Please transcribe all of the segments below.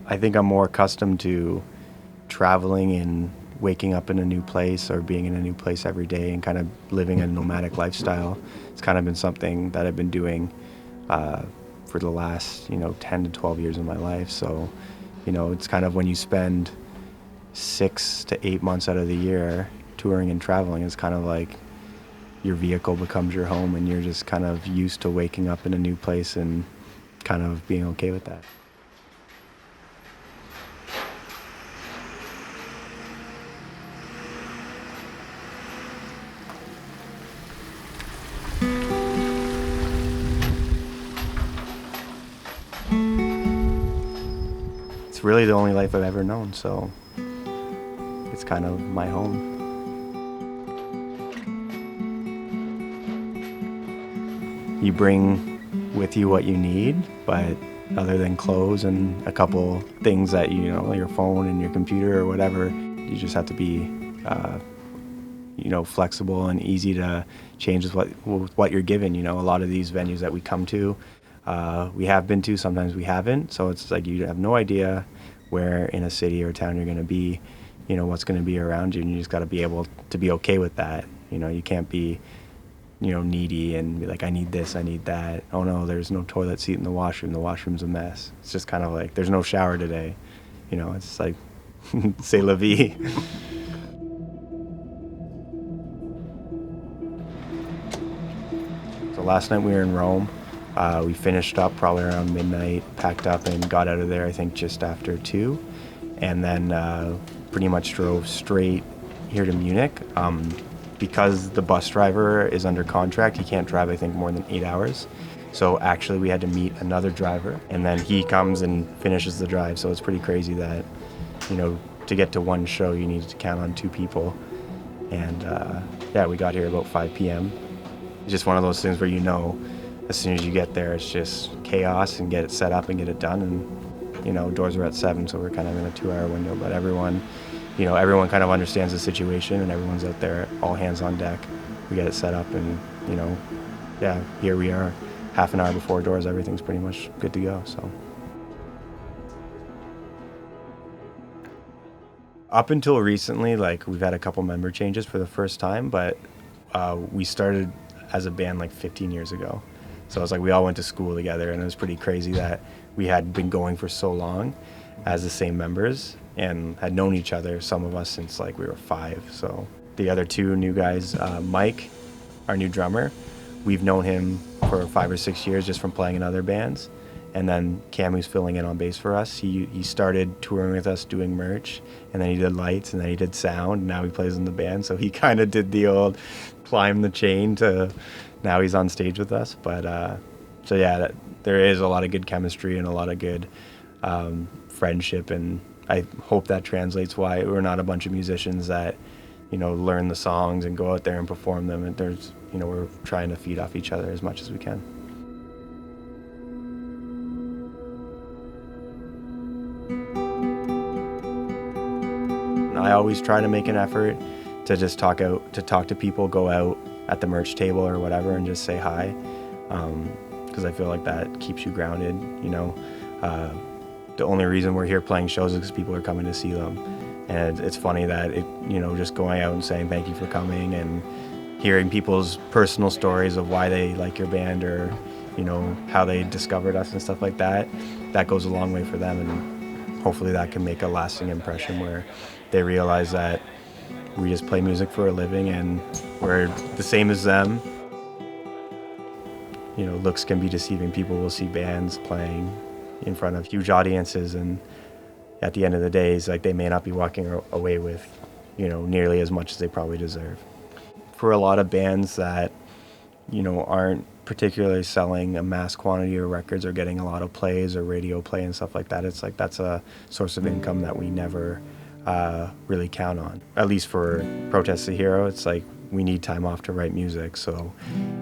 I think I'm more accustomed to traveling and waking up in a new place or being in a new place every day and kind of living a nomadic lifestyle. It's kind of been something that I've been doing for the last, 10 to 12 years of my life. So, it's kind of when you spend 6 to 8 months out of the year touring and traveling, it's kind of like your vehicle becomes your home and you're just kind of used to waking up in a new place and kind of being okay with that. It's really the only life I've ever known, so it's kind of my home. You bring with you what you need, but other than clothes and a couple things that, your phone and your computer or whatever, you just have to be, flexible and easy to change with what you're given. A lot of these venues that we come to, we have been to, sometimes we haven't. So it's like you have no idea where in a city or town you're going to be, what's going to be around you, and you just got to be able to be okay with that. You can't be, needy and be like, I need this, I need that. Oh no, there's no toilet seat in the washroom's a mess. It's just kind of like, there's no shower today. It's like, c'est la vie. So last night we were in Rome. We finished up probably around midnight, packed up and got out of there, I think just after 2. And then pretty much drove straight here to Munich. Because the bus driver is under contract, he can't drive, I think, more than 8 hours. So actually we had to meet another driver, and then he comes and finishes the drive. So it's pretty crazy that, to get to one show, you need to count on 2 people. And we got here about 5 p.m. It's just one of those things where as soon as you get there, it's just chaos and get it set up and get it done. And, doors are at 7, so we're kind of in a 2-hour window. But everyone kind of understands the situation, and everyone's out there, all hands on deck. We get it set up, and, here we are. Half an hour before doors, everything's pretty much good to go, so. Up until recently, we've had a couple member changes for the first time, but we started as a band 15 years ago. So it's like we all went to school together, and it was pretty crazy that we had been going for so long as the same members and had known each other, some of us, since we were 5. So the other 2 new guys, Mike, our new drummer, we've known him for 5 or 6 years just from playing in other bands. And then Cam, who's filling in on bass for us, he started touring with us doing merch, and then he did lights, and then he did sound, and now he plays in the band. So he kind of did the old climb the chain to now he's on stage with us. But there is a lot of good chemistry and a lot of good friendship, and I hope that translates why we're not a bunch of musicians that, learn the songs and go out there and perform them. And there's, we're trying to feed off each other as much as we can. I always try to make an effort to just talk to people, go out at the merch table or whatever and just say hi. Because I feel like that keeps you grounded, The only reason we're here playing shows is because people are coming to see them. And it's funny that just going out and saying thank you for coming and hearing people's personal stories of why they like your band or, how they discovered us and stuff like that, that goes a long way for them. And hopefully that can make a lasting impression where they realize that we just play music for a living and we're the same as them. Looks can be deceiving. People will see bands playing in front of huge audiences, and at the end of the day, it's like they may not be walking away with, nearly as much as they probably deserve. For a lot of bands that, aren't particularly selling a mass quantity of records or getting a lot of plays or radio play and stuff like that, it's like that's a source of income that we never really count on. At least for Protest the Hero, it's like we need time off to write music. So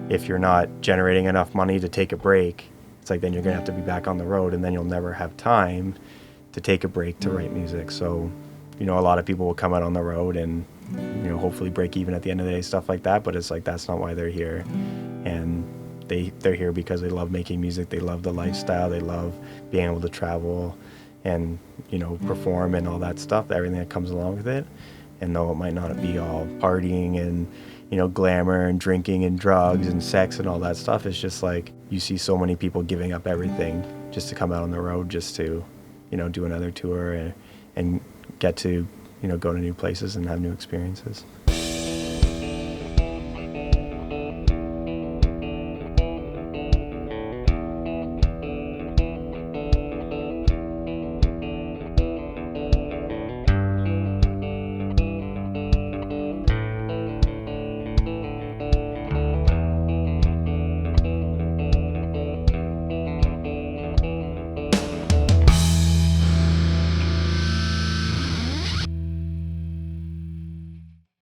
if you're not generating enough money to take a break, it's like then you're gonna have to be back on the road, and then you'll never have time to take a break to write music. So, a lot of people will come out on the road and, hopefully break even at the end of the day, stuff like that. But it's like that's not why they're here. And they're here because they love making music, they love the lifestyle, they love being able to travel and, you know, perform and all that stuff, everything that comes along with it. And though it might not be all partying and, you know, glamour and drinking and drugs and sex and all that stuff, it's just like you see so many people giving up everything just to come out on the road, just to, you know, do another tour and get to, you know, go to new places and have new experiences.